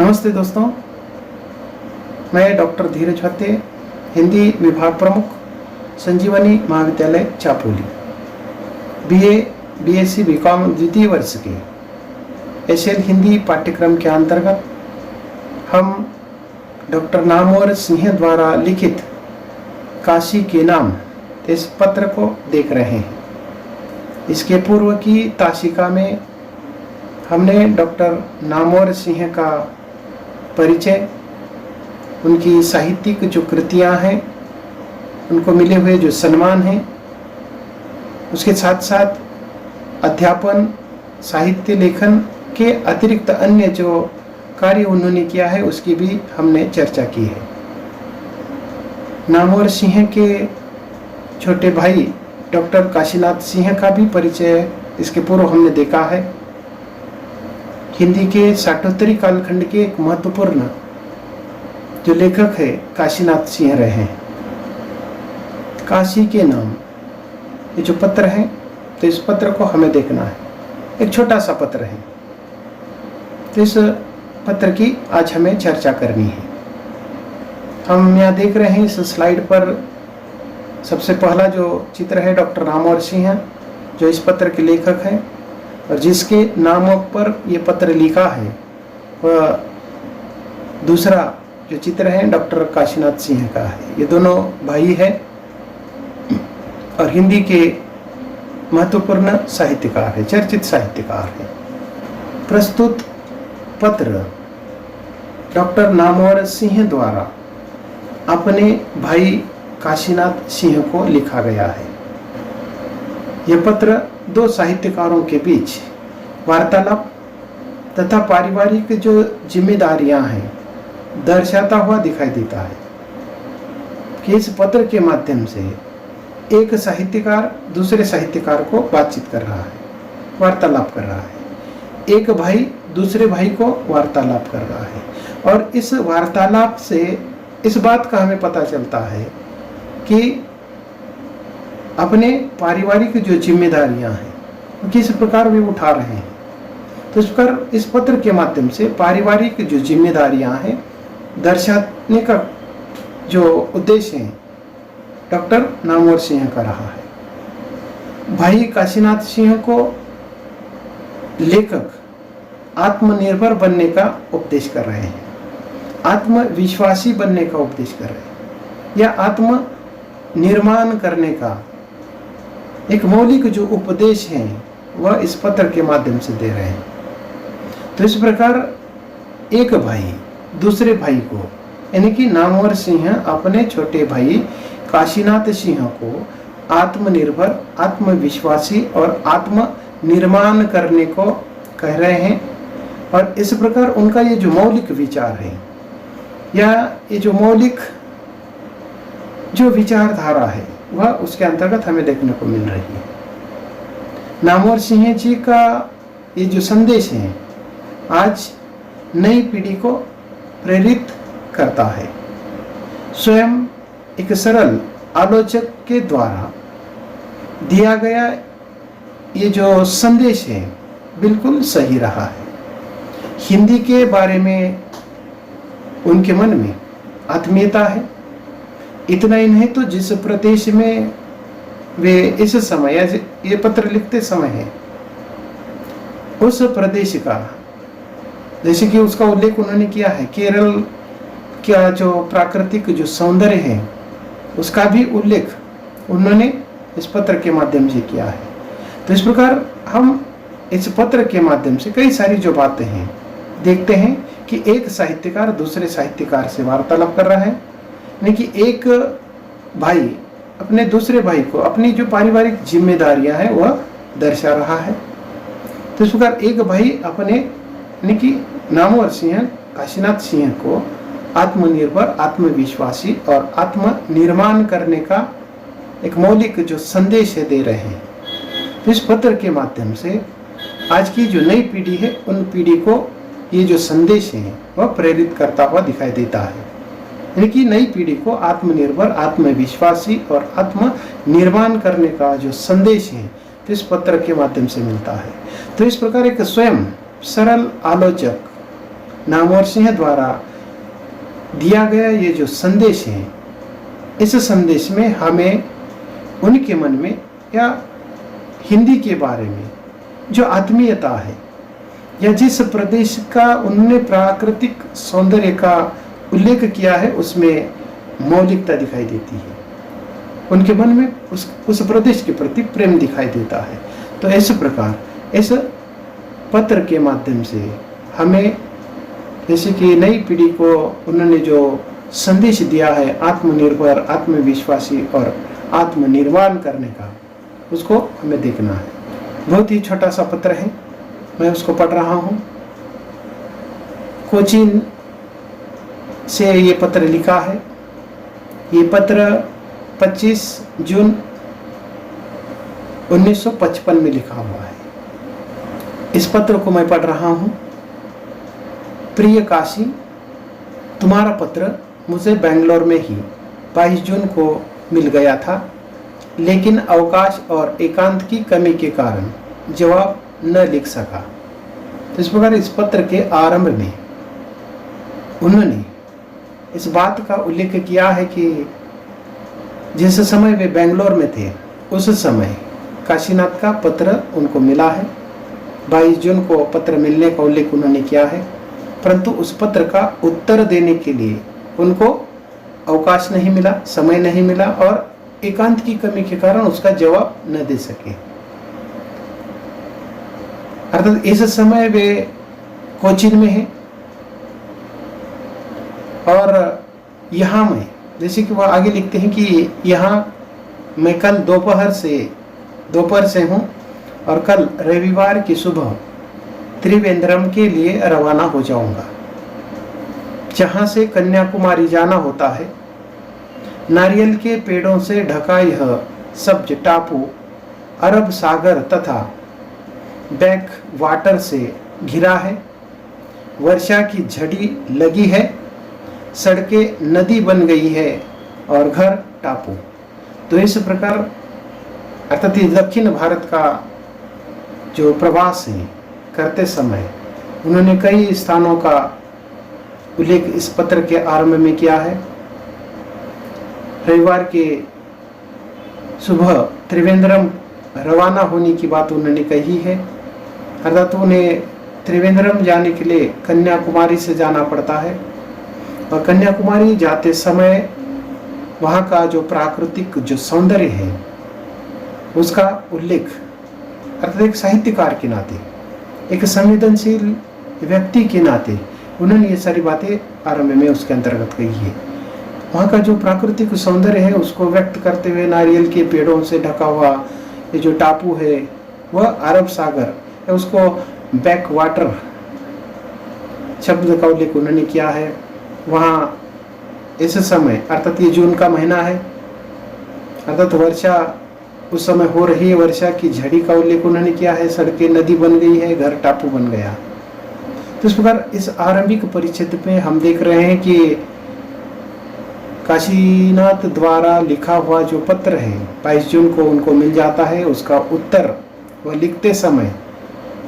नमस्ते दोस्तों, मैं डॉक्टर धीरज हत्ते, हिंदी विभाग प्रमुख, संजीवनी महाविद्यालय चापोली, बीए, बीएससी, बीकॉम द्वितीय वर्ष के एसएल हिंदी पाठ्यक्रम के अंतर्गत हम डॉक्टर नामवर सिंह द्वारा लिखित काशी के नाम इस पत्र को देख रहे हैं। इसके पूर्व की ताशिका में हमने डॉक्टर नामवर सिंह का परिचय, उनकी साहित्यिक जो कृतियां हैं, उनको मिले हुए जो सम्मान हैं, उसके साथ साथ अध्यापन, साहित्य लेखन के अतिरिक्त अन्य जो कार्य उन्होंने किया है उसकी भी हमने चर्चा की है। नामवर सिंह के छोटे भाई डॉक्टर काशीनाथ सिंह का भी परिचय इसके पूर्व हमने देखा है। हिंदी के साठोत्तरी कालखंड के एक महत्वपूर्ण जो लेखक है काशीनाथ सिंह रहे हैं। काशी के नाम ये जो पत्र है, तो इस पत्र को हमें देखना है। एक छोटा सा पत्र है, तो इस पत्र की आज हमें चर्चा करनी है। हम यहाँ देख रहे हैं इस स्लाइड पर सबसे पहला जो चित्र है डॉक्टर नामवर सिंह, जो इस पत्र के लेखक हैं और जिसके नामों पर ये पत्र लिखा है, वह दूसरा जो चित्र है डॉक्टर काशीनाथ सिंह का है। ये दोनों भाई हैं और हिंदी के महत्वपूर्ण साहित्यकार है, चर्चित साहित्यकार है। प्रस्तुत पत्र डॉक्टर नामवर सिंह द्वारा अपने भाई काशीनाथ सिंह को लिखा गया है। यह पत्र दो साहित्यकारों के बीच वार्तालाप तथा पारिवारिक जो जिम्मेदारियां हैं दर्शाता हुआ दिखाई देता है कि इस पत्र के माध्यम से एक साहित्यकार दूसरे साहित्यकार को बातचीत कर रहा है, वार्तालाप कर रहा है। एक भाई दूसरे भाई को वार्तालाप कर रहा है और इस वार्तालाप से इस बात का हमें पता चलता है कि अपने पारिवारिक जो जिम्मेदारियां हैं किस प्रकार वे उठा रहे हैं। तो इस प्रकार इस पत्र के माध्यम से पारिवारिक जो जिम्मेदारियां हैं दर्शाने का जो उद्देश्य है डॉक्टर नामवर सिंह का रहा है। भाई काशीनाथ सिंह को लेखक आत्मनिर्भर बनने का उपदेश कर रहे हैं, आत्मविश्वासी बनने का उपदेश कर रहे हैं, या आत्म निर्माण करने का एक मौलिक जो उपदेश है वह इस पत्र के माध्यम से दे रहे हैं। तो इस प्रकार एक भाई दूसरे भाई को, यानी कि नामवर सिंह अपने छोटे भाई काशीनाथ सिंह को आत्मनिर्भर, आत्मविश्वासी और आत्म निर्माण करने को कह रहे हैं। और इस प्रकार उनका ये जो मौलिक विचार है या ये जो मौलिक जो विचारधारा है वह उसके अंतर्गत हमें देखने को मिल रही है। नामवर सिंह जी का ये जो संदेश है आज नई पीढ़ी को प्रेरित करता है। स्वयं एक सरल आलोचक के द्वारा दिया गया ये जो संदेश है बिल्कुल सही रहा है। हिंदी के बारे में उनके मन में आत्मीयता है। इतना ही नहीं तो जिस प्रदेश में वे इस समय या ये पत्र लिखते समय है उस प्रदेश का, जैसे कि उसका उल्लेख उन्होंने किया है, केरल का जो प्राकृतिक जो सौंदर्य है उसका भी उल्लेख उन्होंने इस पत्र के माध्यम से किया है। तो इस प्रकार हम इस पत्र के माध्यम से कई सारी जो बातें हैं देखते हैं कि एक साहित्यकार दूसरे साहित्यकार से वार्तालाप कर रहा है, यानी कि एक भाई अपने दूसरे भाई को अपनी जो पारिवारिक जिम्मेदारियां हैं वह दर्शा रहा है। तो इस प्रकार एक भाई अपने, यानी कि नामवर सिंह काशीनाथ सिंह को आत्मनिर्भर, आत्मविश्वासी और आत्म निर्माण करने का एक मौलिक जो संदेश है दे रहे हैं। तो इस पत्र के माध्यम से आज की जो नई पीढ़ी है उन पीढ़ी को ये जो संदेश है वह प्रेरित करता हुआ दिखाई देता है, यानी कि नई पीढ़ी को आत्मनिर्भर, आत्मविश्वासी और आत्म निर्माण करने का जो संदेश है तो इस पत्र के माध्यम से मिलता है। तो इस प्रकार एक स्वयं सरल आलोचक नामवर सिंह द्वारा दिया गया ये जो संदेश है, इस संदेश में हमें उनके मन में या हिंदी के बारे में जो आत्मीयता है या जिस प्रदेश का उन्होंने प्राकृतिक सौंदर्य का उल्लेख किया है उसमें मौलिकता दिखाई देती है। उनके मन में उस प्रदेश के प्रति प्रेम दिखाई देता है। तो इस प्रकार इस पत्र के माध्यम से हमें जैसे कि नई पीढ़ी को उन्होंने जो संदेश दिया है आत्मनिर्भर, आत्मविश्वासी और आत्मनिर्माण करने का, उसको हमें देखना है। बहुत ही छोटा सा पत्र है, मैं उसको पढ़ रहा हूँ। कोचीन से ये पत्र लिखा है। ये पत्र 25 जून 1955 में लिखा हुआ है। इस पत्र को मैं पढ़ रहा हूँ। प्रिय काशी, तुम्हारा पत्र मुझे बेंगलोर में ही 22 जून को मिल गया था, लेकिन अवकाश और एकांत की कमी के कारण जवाब न लिख सका। तो इस प्रकार इस पत्र के आरंभ में उन्होंने इस बात का उल्लेख किया है कि जिस समय वे बेंगलोर में थे उस समय काशीनाथ का पत्र उनको मिला है। 22 जून को पत्र मिलने का उल्लेख उन्होंने किया है, परंतु उस पत्र का उत्तर देने के लिए उनको अवकाश नहीं मिला, समय नहीं मिला और एकांत की कमी के कारण उसका जवाब न दे सके। अर्थात इस समय वे कोचीन में हैं और यहाँ में जैसे कि वह आगे लिखते हैं कि यहाँ मैं कल दोपहर से हूँ और कल रविवार की सुबह त्रिवेंद्रम के लिए रवाना हो जाऊंगा, जहाँ से कन्याकुमारी जाना होता है। नारियल के पेड़ों से ढका यह सब्ज टापू अरब सागर तथा बैक वाटर से घिरा है। वर्षा की झड़ी लगी है, सड़कें नदी बन गई है और घर टापू। तो इस प्रकार अर्थात दक्षिण भारत का जो प्रवास है करते समय उन्होंने कई स्थानों का उल्लेख इस पत्र के आरंभ में किया है। रविवार के सुबह त्रिवेंद्रम रवाना होने की बात उन्होंने कही है। अर्थात उन्हें त्रिवेंद्रम जाने के लिए कन्याकुमारी से जाना पड़ता है और कन्याकुमारी जाते समय वहाँ का जो प्राकृतिक जो सौंदर्य है उसका उल्लेख अर्थात एक साहित्यकार के नाते, एक संवेदनशील व्यक्ति के नाते उन्होंने ये सारी बातें आरंभ में उसके अंतर्गत कही है। वहाँ का जो प्राकृतिक सौंदर्य है उसको व्यक्त करते हुए नारियल के पेड़ों से ढका हुआ ये जो टापू है वह अरब सागर, उसको बैक वाटर शब्द का उल्लेख उन्होंने किया है। वहाँ इस समय अर्थात ये जून का महीना है, अर्थात वर्षा उस समय हो रही है, वर्षा की झड़ी का उल्लेख उन्होंने किया है। सड़कें नदी बन गई है, घर टापू बन गया। तो इस प्रकार इस आरंभिक परिच्छेद में हम देख रहे हैं कि काशीनाथ द्वारा लिखा हुआ जो पत्र है 22 जून को उनको मिल जाता है। उसका उत्तर वह लिखते समय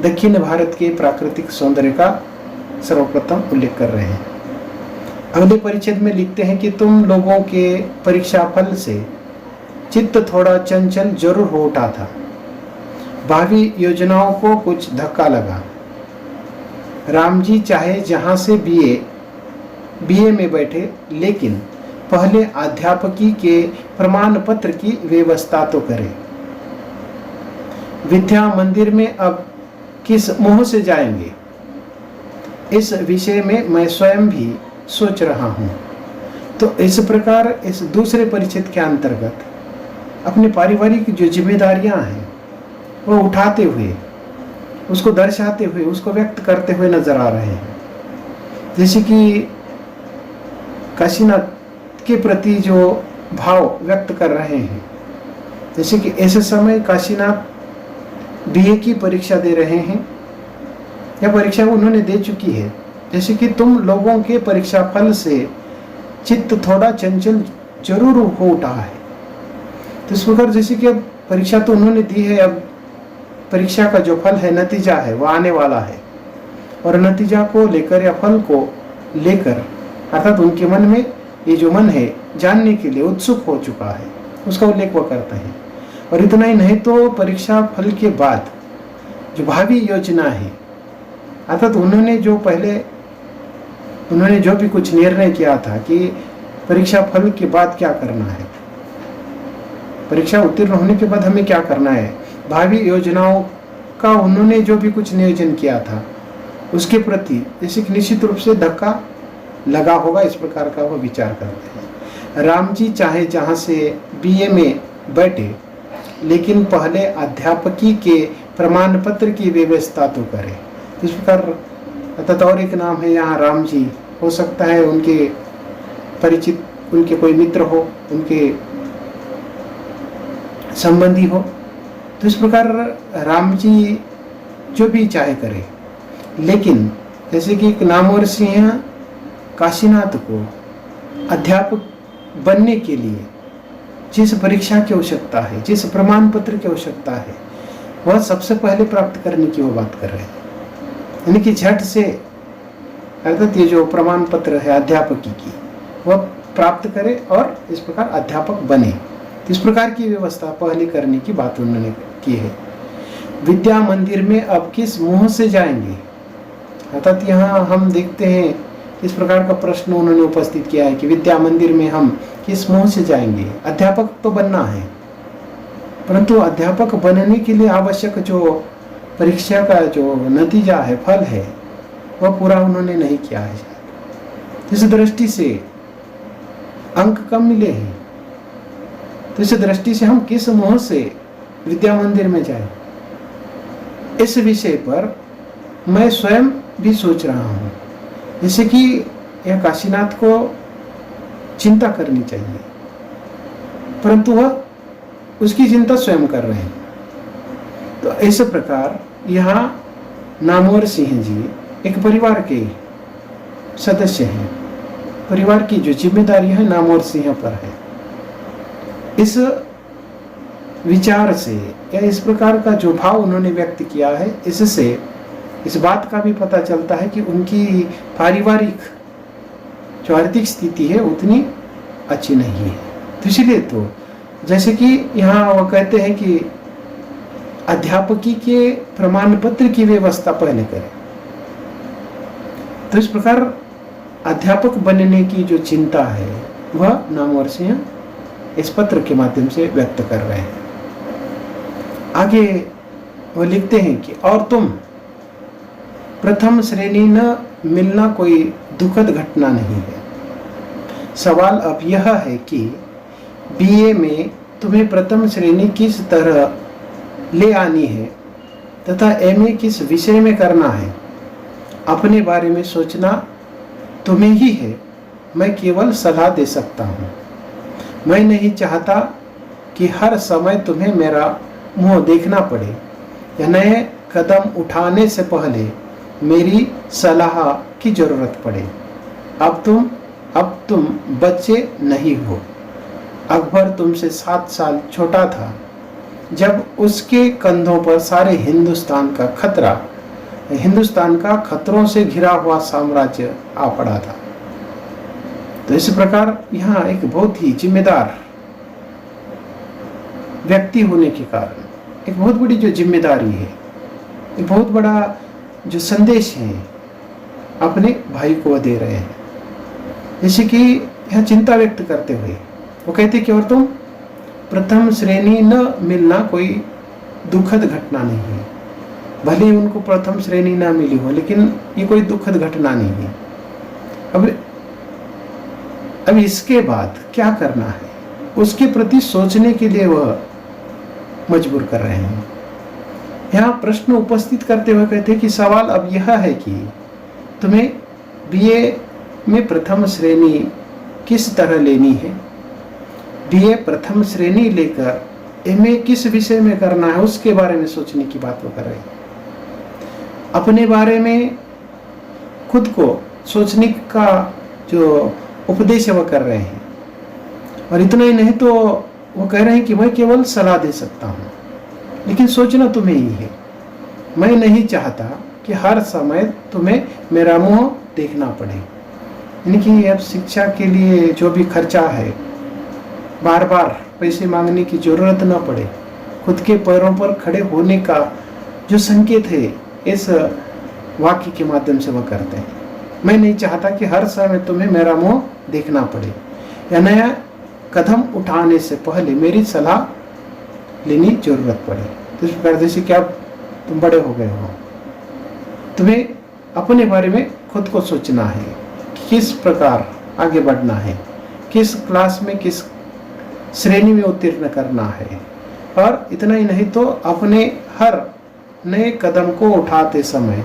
दक्षिण भारत के प्राकृतिक सौंदर्य का सर्वप्रथम उल्लेख कर रहे हैं। अगले परिच्छेद में लिखते हैं कि तुम लोगों के परीक्षा फल से चित्त थोड़ा चंचल जरूर हो उठा था। भावी योजनाओं को कुछ धक्का लगा। राम जी चाहे जहां से बीए में बैठे, लेकिन पहले अध्यापकी के प्रमाण पत्र की व्यवस्था तो करें। विद्या मंदिर में अब किस मुंह से जाएंगे, इस विषय में मैं स्वयं भी सोच रहा हूं। तो इस प्रकार इस दूसरे परिच्छेद के अंतर्गत अपने पारिवारिक जो जिम्मेदारियां हैं वो उठाते हुए, उसको दर्शाते हुए, उसको व्यक्त करते हुए नजर आ रहे हैं। जैसे कि काशीनाथ के प्रति जो भाव व्यक्त कर रहे हैं, जैसे कि ऐसे समय काशीनाथ बीए की परीक्षा दे रहे हैं या परीक्षा उन्होंने दे चुकी है। जैसे कि तुम लोगों के परीक्षा फल से चित्त थोड़ा चंचल जरूर हो उठा है। तो इस प्रकार जैसे कि अब परीक्षा तो उन्होंने दी है, अब परीक्षा का जो फल है, नतीजा है, वो आने वाला है और नतीजा को लेकर या फल को लेकर, अर्थात उनके मन में ये जो मन है जानने के लिए उत्सुक हो चुका है, उसका उल्लेख वह करता है। और इतना ही नहीं तो परीक्षा फल के बाद जो भावी योजना है, अर्थात उन्होंने जो भी कुछ निर्णय किया था कि परीक्षा फल के बाद क्या करना है, परीक्षा उत्तीर्ण होने के बाद हमें क्या करना है, भावी योजनाओं का उन्होंने जो भी कुछ नियोजन किया था उसके प्रति जैसे कि निश्चित रूप से धक्का लगा होगा, इस प्रकार का वो विचार करते हैं। राम जी चाहे जहाँ से बीए में बैठे, लेकिन पहले अध्यापकी के प्रमाण पत्र की व्यवस्था तो करें। इस प्रकार अर्थात और एक नाम है यहाँ राम जी, हो सकता है उनके परिचित, उनके कोई मित्र हो, उनके संबंधी हो, तो इस प्रकार राम जी जो भी चाहे करे। लेकिन जैसे कि एक नामवर सिंह काशीनाथ को अध्यापक बनने के लिए जिस परीक्षा की आवश्यकता है, जिस प्रमाण पत्र की आवश्यकता है, वह सबसे पहले प्राप्त करने की वो बात कर रहे हैं। यानी कि झट से अर्थात ये जो प्रमाण पत्र है अध्यापकी की, वह प्राप्त करे और इस प्रकार अध्यापक बने। इस प्रकार की व्यवस्था पहले करने की बात उन्होंने की है। विद्या मंदिर में अब किस मुंह से जाएंगे, अर्थात यहाँ हम देखते हैं इस प्रकार का प्रश्न उन्होंने उपस्थित किया है कि विद्या मंदिर में हम किस मुंह से जाएंगे। अध्यापक तो बनना है, परंतु अध्यापक बनने के लिए आवश्यक जो परीक्षा का जो नतीजा है, फल है, वह पूरा उन्होंने नहीं किया है। इस दृष्टि से अंक कम मिले हैं, तो इस दृष्टि से हम किस मुंह से विद्या मंदिर में जाएं, इस विषय पर मैं स्वयं भी सोच रहा हूँ। जैसे कि यह काशीनाथ को चिंता करनी चाहिए, परंतु वह उसकी चिंता स्वयं कर रहे हैं। तो इस प्रकार यहाँ नामवर सिंह जी एक परिवार के सदस्य हैं, परिवार की जो जिम्मेदारी है नामवर सिंह पर है। इस विचार से या इस प्रकार का जो भाव उन्होंने व्यक्त किया है, इससे इस बात का भी पता चलता है कि उनकी पारिवारिक जो आर्थिक स्थिति है उतनी अच्छी नहीं है। तो इसलिए तो जैसे कि यहाँ वो कहते हैं कि अध्यापकी के प्रमाण पत्र की व्यवस्था पहले करें, तो इस प्रकार अध्यापक बनने की जो चिंता है वह नामवर सिंह इस पत्र के माध्यम से व्यक्त कर रहे हैं। आगे वो लिखते हैं कि और तुम प्रथम श्रेणी न मिलना कोई दुखद घटना नहीं है। सवाल अब यह है कि बीए में तुम्हें प्रथम श्रेणी किस तरह ले आनी है तथा एमए किस विषय में करना है, अपने बारे में सोचना तुम्हें ही है। मैं केवल सलाह दे सकता हूँ। मैं नहीं चाहता कि हर समय तुम्हें मेरा मुंह देखना पड़े या नए कदम उठाने से पहले मेरी सलाह की जरूरत पड़े। अब तुम बच्चे नहीं हो। अकबर तुमसे 7 साल छोटा था जब उसके कंधों पर सारे हिंदुस्तान का खतरों से घिरा हुआ साम्राज्य आ पड़ा था। तो इस प्रकार यहाँ एक बहुत ही जिम्मेदार व्यक्ति होने के कारण एक बहुत बड़ी जो जिम्मेदारी है, एक बहुत बड़ा जो संदेश है अपने भाई को दे रहे हैं। जैसे कि यह चिंता व्यक्त करते हुए वो कहते कि और तुम प्रथम श्रेणी न मिलना कोई दुखद घटना नहीं है। भले ही उनको प्रथम श्रेणी ना मिली हो, लेकिन ये कोई दुखद घटना नहीं है। अब इसके बाद क्या करना है उसके प्रति सोचने के लिए वह मजबूर कर रहे हैं। यहाँ प्रश्न उपस्थित करते हुए कहते हैं कि सवाल अब यह है कि तुम्हें बीए में प्रथम श्रेणी किस तरह लेनी है, बीए प्रथम श्रेणी लेकर एमए किस विषय में करना है, उसके बारे में सोचने की बात वो कर रहे हैं। अपने बारे में खुद को सोचने का जो उपदेश वह कर रहे हैं। और इतना ही नहीं तो वो कह रहे हैं कि मैं केवल सलाह दे सकता हूँ, लेकिन सोचना तुम्हें ही है। मैं नहीं चाहता कि हर समय तुम्हें मेरा मुंह देखना पड़े। यानी कि अब शिक्षा के लिए जो भी खर्चा है, बार बार पैसे मांगने की जरूरत न पड़े, खुद के पैरों पर खड़े होने का जो संकेत है इस वाक्य के माध्यम से वह करते हैं। मैं नहीं चाहता कि हर समय तुम्हें मेरा मुंह देखना पड़े या नया कदम उठाने से पहले मेरी सलाह लेनी जरूरत पड़े। तो इस प्रकार जैसे कि अब तुम बड़े हो गए हो, तुम्हें अपने बारे में खुद को सोचना है कि किस प्रकार आगे बढ़ना है, किस क्लास में किस श्रेणी में उत्तीर्ण करना है। और इतना ही नहीं तो अपने हर नए कदम को उठाते समय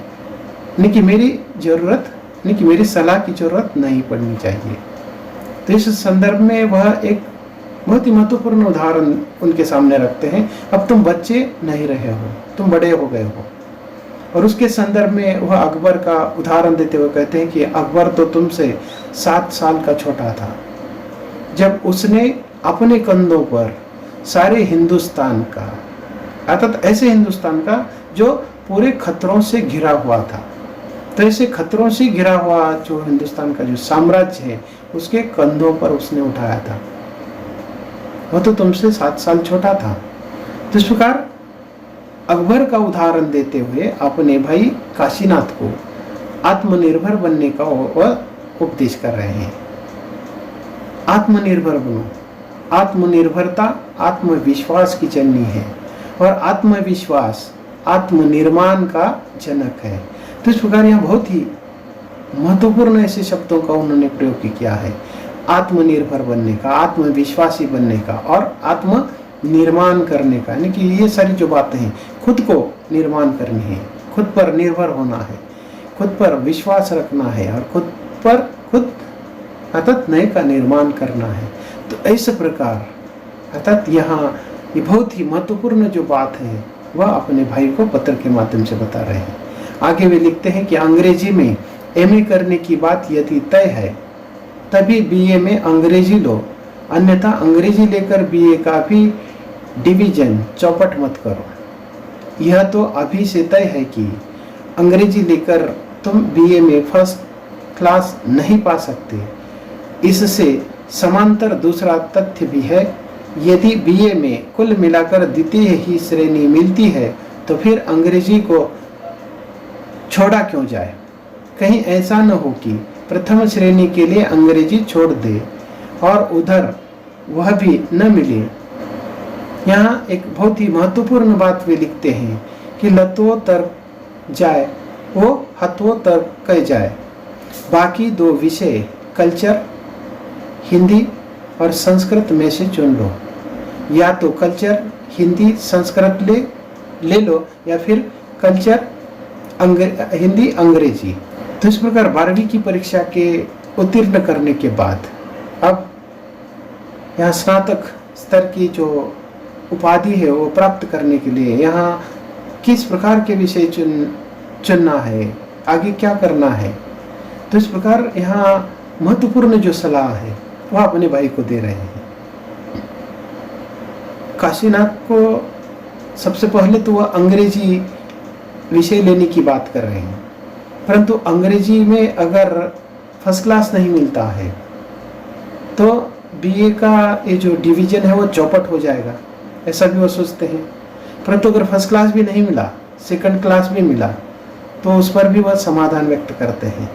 नहीं कि मेरी जरूरत नहीं कि मेरी सलाह की जरूरत नहीं पड़नी चाहिए। तो इस संदर्भ में वह एक बहुत ही महत्वपूर्ण उदाहरण उनके सामने रखते हैं। अब तुम बच्चे नहीं रहे हो, तुम बड़े हो गए हो। और उसके संदर्भ में वह अकबर का उदाहरण देते हुए कहते हैं कि अकबर तो तुमसे 7 साल का छोटा था जब उसने अपने कंधों पर सारे हिंदुस्तान का, अर्थात ऐसे हिंदुस्तान का जो पूरे खतरों से घिरा हुआ था, तो ऐसे खतरों से घिरा हुआ जो हिंदुस्तान का जो साम्राज्य है उसके कंधों पर उसने उठाया था। वह तो तुमसे 7 साल छोटा था। तो इस प्रकार अकबर का उदाहरण देते हुए अपने भाई काशीनाथ को आत्मनिर्भर बनने का वह उपदेश कर रहे हैं। आत्मनिर्भर बनो। आत्मनिर्भरता आत्मविश्वास की जननी है और आत्मविश्वास आत्मनिर्माण का जनक है। तो इस प्रकार यहाँ बहुत ही महत्वपूर्ण ऐसे शब्दों का उन्होंने प्रयोग किया है। आत्मनिर्भर बनने का, आत्मविश्वासी बनने का और आत्म निर्माण करने का, यानी कि ये सारी जो बातें हैं, खुद को निर्माण करनी है, खुद पर निर्भर होना है, खुद पर विश्वास रखना है और खुद अर्थात नए का निर्माण करना है। तो ऐसे प्रकार अर्थात यहाँ ये बहुत ही महत्वपूर्ण जो बात है वह अपने भाई को पत्र के माध्यम से बता रहे हैं। आगे वे लिखते हैं कि अंग्रेजी में एमए करने की बात यदि तय है तभी बीए में अंग्रेजी लो, अन्यथा अंग्रेजी लेकर बीए का भी डिवीजन चौपट मत करो। यह तो अभी से तय है कि अंग्रेजी लेकर तुम बीए में फर्स्ट क्लास नहीं पा सकते। इससे समांतर दूसरा तथ्य भी है, यदि बीए में कुल मिलाकर द्वितीय ही श्रेणी मिलती है तो फिर अंग्रेजी को छोड़ा क्यों जाए। कहीं ऐसा न हो कि प्रथम श्रेणी के लिए अंग्रेजी छोड़ दे और उधर वह भी न मिले। यहाँ एक बहुत ही महत्वपूर्ण बात वे लिखते हैं कि लतो तर जाए वो हथो तर कह जाए। बाकी 2 विषय कल्चर हिंदी और संस्कृत में से चुन लो। या तो कल्चर हिंदी संस्कृत ले लो या फिर कल्चर हिंदी अंग्रेजी। तो इस प्रकार 12वीं की परीक्षा के उत्तीर्ण करने के बाद अब यहाँ स्नातक स्तर की जो उपाधि है वो प्राप्त करने के लिए यहाँ किस प्रकार के विषय चुनना है, आगे क्या करना है। तो इस प्रकार यहाँ महत्वपूर्ण जो सलाह है वह अपने भाई को दे रहे हैं। काशीनाथ को सबसे पहले तो वह अंग्रेजी विषय लेने की बात कर रहे हैं, परंतु अंग्रेजी में अगर फर्स्ट क्लास नहीं मिलता है तो बीए का ये जो डिवीजन है वो चौपट हो जाएगा, ऐसा भी वो सोचते हैं। परंतु अगर फर्स्ट क्लास भी नहीं मिला, सेकंड क्लास भी मिला तो उस पर भी वह समाधान व्यक्त करते हैं।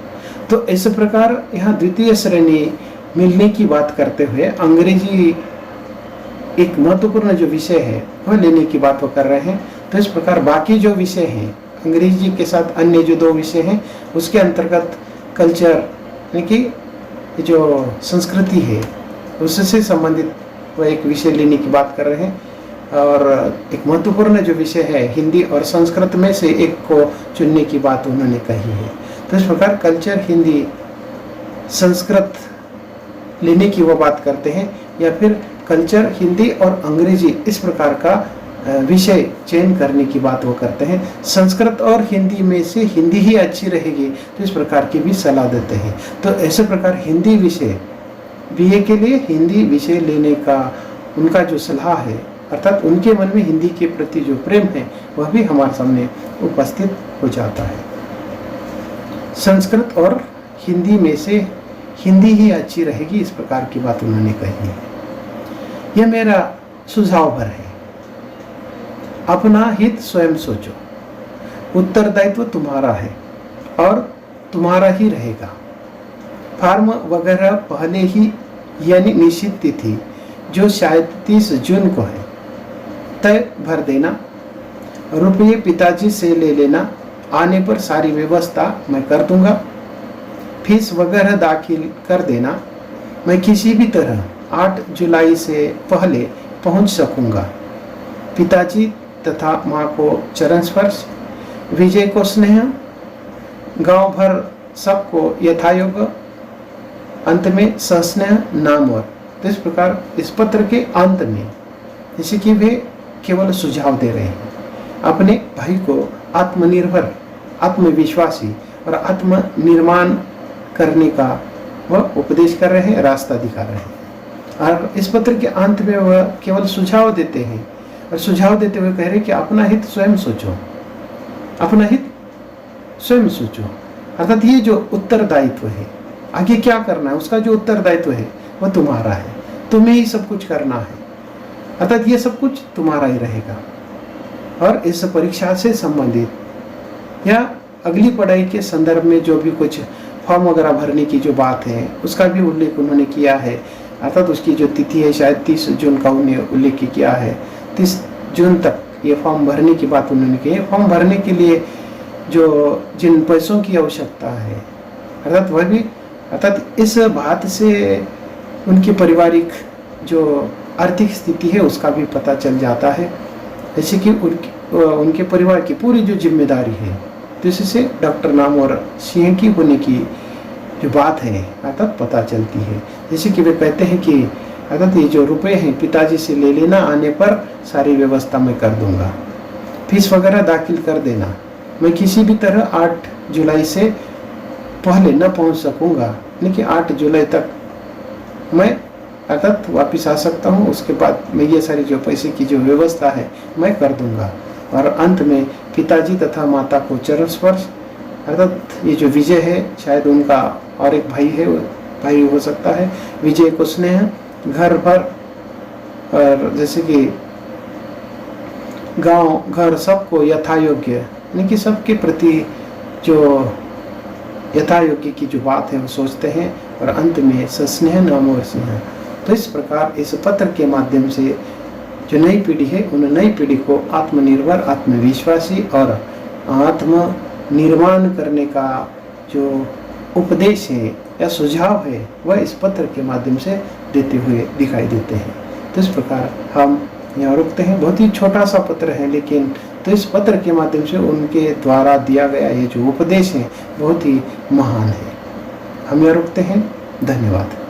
तो इस प्रकार यहाँ द्वितीय श्रेणी मिलने की बात करते हुए अंग्रेजी एक महत्वपूर्ण जो विषय है वह लेने की बात वो कर रहे हैं। तो इस प्रकार बाकी जो विषय हैं अंग्रेजी के साथ अन्य जो 2 विषय हैं उसके अंतर्गत कल्चर यानी कि जो संस्कृति है उससे संबंधित वह एक विषय लेने की बात कर रहे हैं। और एक महत्वपूर्ण जो विषय है हिंदी और संस्कृत में से एक को चुनने की बात उन्होंने कही है। तो इस प्रकार कल्चर हिंदी संस्कृत लेने की वो बात करते हैं या फिर कल्चर हिंदी और अंग्रेजी इस प्रकार का विषय चयन करने की बात वो करते हैं। संस्कृत और हिंदी में से हिंदी ही अच्छी रहेगी तो इस प्रकार की भी सलाह देते हैं। तो ऐसे प्रकार हिंदी विषय बीए के लिए हिंदी विषय लेने का उनका जो सलाह है अर्थात उनके मन में हिंदी के प्रति जो प्रेम है वह भी हमारे सामने उपस्थित हो जाता है। संस्कृत और हिंदी में से हिंदी ही अच्छी रहेगी, इस प्रकार की बात उन्होंने कही है। यह मेरा सुझाव भर है। अपना हित स्वयं सोचो, उत्तरदायित्व तुम्हारा है और तुम्हारा ही रहेगा। फॉर्म वगैरह पहले ही यानी निश्चित तिथि जो शायद 30 जून को है तय भर देना। रुपये पिताजी से ले लेना, आने पर सारी व्यवस्था मैं कर दूंगा। फीस वगैरह दाखिल कर देना। मैं किसी भी तरह 8 जुलाई से पहले पहुंच सकूंगा। पिताजी तथा माँ को चरण स्पर्श, विजय को स्नेह, गांव भर सबको यथायोग्य, अंत में सस्नेह नामवर। तो इस प्रकार इस पत्र के अंत में जैसे कि वे केवल सुझाव दे रहे हैं, अपने भाई को आत्मनिर्भर, आत्मविश्वासी और आत्मनिर्माण करने का वह उपदेश कर रहे हैं, रास्ता दिखा रहे हैं। और इस पत्र के अंत में वह केवल सुझाव देते हैं और सुझाव देते हुए कह रहे हैं कि अपना हित स्वयं सोचो, अपना हित स्वयं सोचो। अर्थात ये जो उत्तरदायित्व है, आगे क्या करना है उसका जो उत्तरदायित्व है वह तुम्हारा है, तुम्हें ही सब कुछ करना है। अर्थात ये सब कुछ तुम्हारा ही रहेगा। और इस परीक्षा से संबंधित या अगली पढ़ाई के संदर्भ में जो भी कुछ फॉर्म वगैरह भरने की जो बात है उसका भी उल्लेख उन्होंने किया है। अर्थात उसकी जो तिथि है शायद 30 जून का उन्होंने उल्लेख किया है। 30 जून तक ये फॉर्म भरने की बात उन्होंने की है। फॉर्म भरने के लिए जो जिन पैसों की आवश्यकता है अर्थात वह भी, अर्थात इस बात से उनकी पारिवारिक जो आर्थिक स्थिति है उसका भी पता चल जाता है। जैसे कि उनके परिवार की पूरी जो जिम्मेदारी है तो इससे डॉक्टर नामवर सिंह की होने की जो बात है अर्थात पता चलती है। जैसे कि वे कहते हैं कि अर्थात ये जो रुपए हैं पिताजी से ले लेना, आने पर सारी व्यवस्था मैं कर दूंगा। फीस वगैरह दाखिल कर देना। मैं किसी भी तरह 8 जुलाई से पहले न पहुंच सकूंगा, लेकिन 8 जुलाई तक मैं अर्थात वापिस आ सकता हूं। उसके बाद मैं ये सारी जो पैसे की जो व्यवस्था है मैं कर दूंगा। और अंत में पिताजी तथा माता को चरण स्पर्श, अर्थात ये जो विजय है शायद उनका और एक भाई है, भाई हो सकता है। विजय को स्नेह, घर भर और जैसे कि गांव घर सबको यथायोग्य, यानी कि सबके प्रति जो यथायोग्य की जो बात है वो सोचते हैं। और अंत में सस्नेह नामवर सिंह। तो इस प्रकार इस पत्र के माध्यम से जो नई पीढ़ी है उन नई पीढ़ी को आत्मनिर्भर, आत्मविश्वासी और आत्मनिर्माण करने का जो उपदेश है या सुझाव है वह इस पत्र के माध्यम से देते हुए दिखाई देते हैं। तो इस प्रकार हम यहाँ रुकते हैं। बहुत ही छोटा सा पत्र है, लेकिन तो इस पत्र के माध्यम से उनके द्वारा दिया गया ये जो उपदेश है बहुत ही महान है। हम यहाँ रुकते हैं। धन्यवाद।